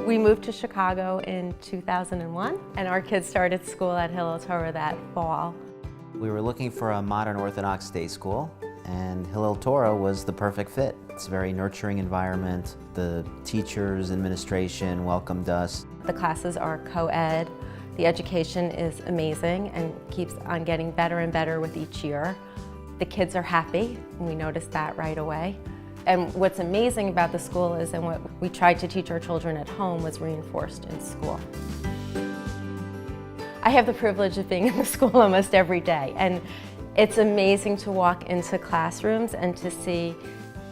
We moved to Chicago in 2001, and our kids started school at Hillel Torah that fall. We were looking for a modern Orthodox day school, and Hillel Torah was the perfect fit. It's a very nurturing environment. The teachers, administration welcomed us. The classes are co-ed. The education is amazing and keeps on getting better and better with each year. The kids are happy, and we noticed that right away. And what's amazing about the school is, and what we tried to teach our children at home was reinforced in school. I have the privilege of being in the school almost every day, and it's amazing to walk into classrooms and to see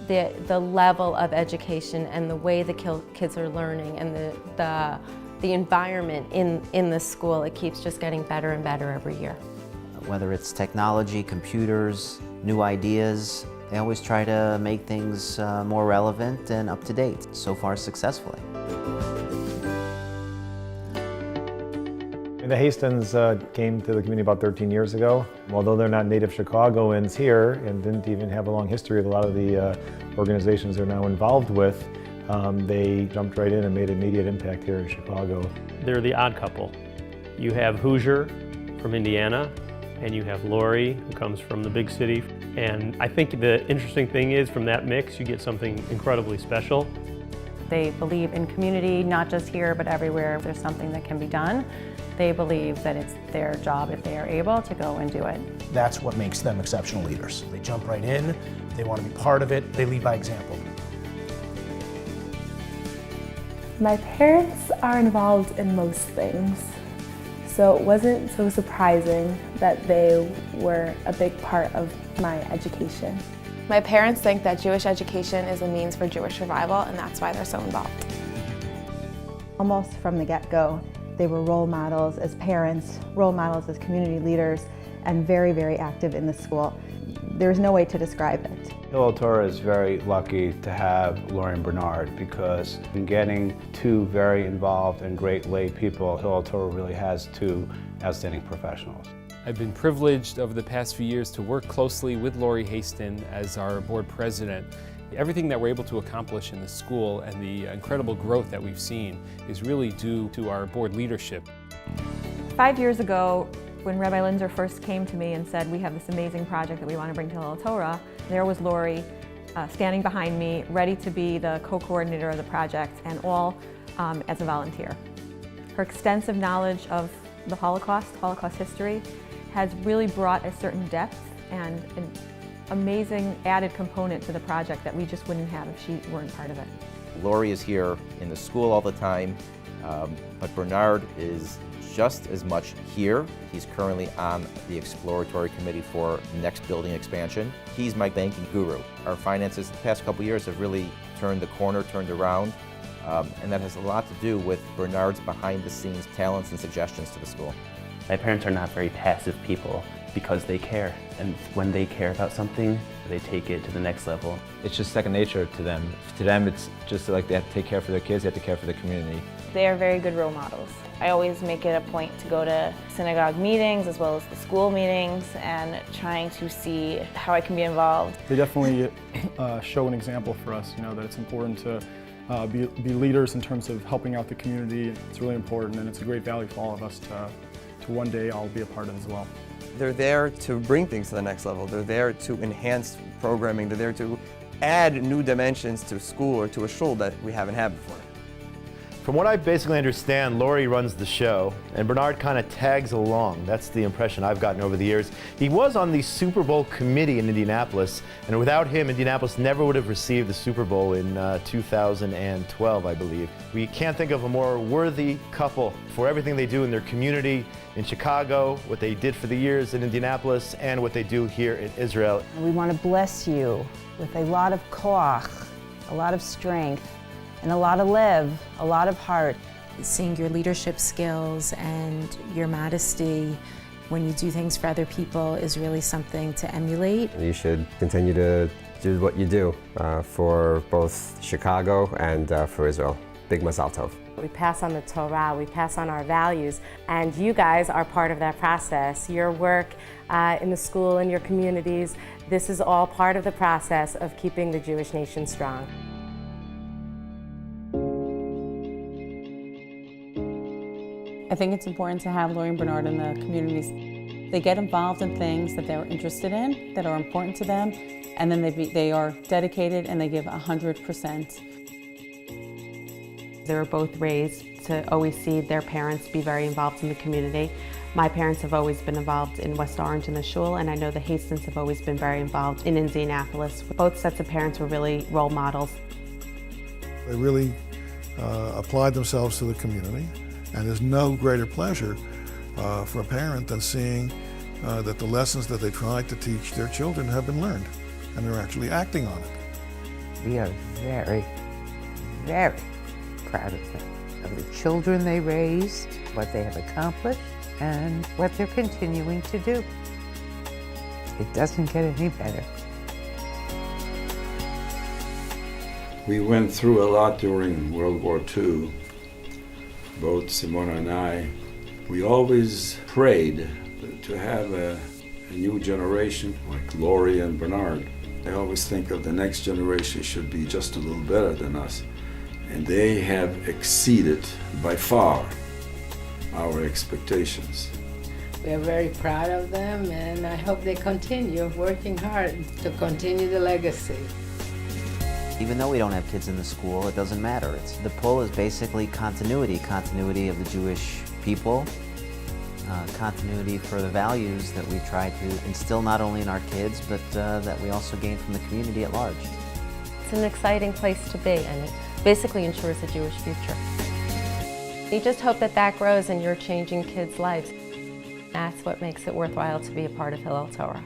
the level of education and the way the kids are learning and the environment in the school. It keeps just getting better and better every year. Whether it's technology, computers, new ideas, they always try to make things more relevant and up to date, so far successfully. The Hastens came to the community about 13 years ago. Although they're not native Chicagoans here and didn't even have a long history with a lot of the organizations they're now involved with, they jumped right in and made an immediate impact here in Chicago. They're the odd couple. You have Hoosier from Indiana, and you have Laurie, who comes from the big city. And I think the interesting thing is, from that mix, you get something incredibly special. They believe in community, not just here, but everywhere. If there's something that can be done, they believe that it's their job, if they are able, to go and do it. That's what makes them exceptional leaders. They jump right in, they want to be part of it, they lead by example. My parents are involved in most things, so it wasn't so surprising that they were a big part of my education. My parents think that Jewish education is a means for Jewish survival, and that's why they're so involved. Almost from the get-go, they were role models as parents, role models as community leaders, and very, very active in the school. There's no way to describe it. Hillel Torah is very lucky to have Laurie and Bernard, because in getting two very involved and great lay people, Hillel Torah really has two outstanding professionals. I've been privileged over the past few years to work closely with Laurie Hasten as our board president. Everything that we're able to accomplish in the school and the incredible growth that we've seen is really due to our board leadership. 5 years ago, when Rabbi Linzer first came to me and said, we have this amazing project that we want to bring to Hillel Torah, there was Laurie standing behind me, ready to be the co-coordinator of the project, and all as a volunteer. Her extensive knowledge of the Holocaust history, has really brought a certain depth and an amazing added component to the project that we just wouldn't have if she weren't part of it. Laurie is here in the school all the time, but Bernard is just as much here. He's currently on the exploratory committee for next building expansion. He's my banking guru. Our finances the past couple years have really turned the corner, turned around, and that has a lot to do with Bernard's behind-the-scenes talents and suggestions to the school. My parents are not very passive people because they care, and when they care about something, they take it to the next level. It's just second nature to them. To them, it's just like they have to take care for their kids, they have to care for the community. They are very good role models. I always make it a point to go to synagogue meetings as well as the school meetings and trying to see how I can be involved. They definitely show an example for us, that it's important to be leaders in terms of helping out the community. It's really important, and it's a great value for all of us to one day I'll be a part of as well. They're there to bring things to the next level. They're there to enhance programming. They're there to add new dimensions to school or to a shul that we haven't had before. From what I basically understand, Laurie runs the show, and Bernard kind of tags along. That's the impression I've gotten over the years. He was on the Super Bowl committee in Indianapolis, and without him, Indianapolis never would have received the Super Bowl in 2012, I believe. We can't think of a more worthy couple for everything they do in their community in Chicago, what they did for the years in Indianapolis, and what they do here in Israel. We want to bless you with a lot of koach, a lot of strength, and a lot of lev, a lot of heart. Seeing your leadership skills and your modesty when you do things for other people is really something to emulate. You should continue to do what you do for both Chicago and for Israel. Big mazal tov. We pass on the Torah, we pass on our values, and you guys are part of that process. Your work in the school and your communities, this is all part of the process of keeping the Jewish nation strong. I think it's important to have Laurie and Bernard in the communities. They get involved in things that they're interested in, that are important to them, and then they are dedicated and they give 100%. They were both raised to always see their parents be very involved in the community. My parents have always been involved in West Orange and the shul, and I know the Hastens have always been very involved in Indianapolis. Both sets of parents were really role models. They really applied themselves to the community, and there's no greater pleasure for a parent than seeing that the lessons that they tried to teach their children have been learned, and they're actually acting on it. We are very, very proud of them, of the children they raised, what they have accomplished, and what they're continuing to do. It doesn't get any better. We went through a lot during World War II, both Simona and I. We always prayed to have a new generation like Laurie and Bernard. I always think of the next generation should be just a little better than us. And they have exceeded by far our expectations. We are very proud of them, and I hope they continue working hard to continue the legacy. Even though we don't have kids in the school, it doesn't matter. The pull is basically continuity of the Jewish people, continuity for the values that we try to instill not only in our kids, but that we also gain from the community at large. It's an exciting place to be, and it basically ensures a Jewish future. We just hope that that grows and you're changing kids' lives. That's what makes it worthwhile to be a part of Hillel Torah.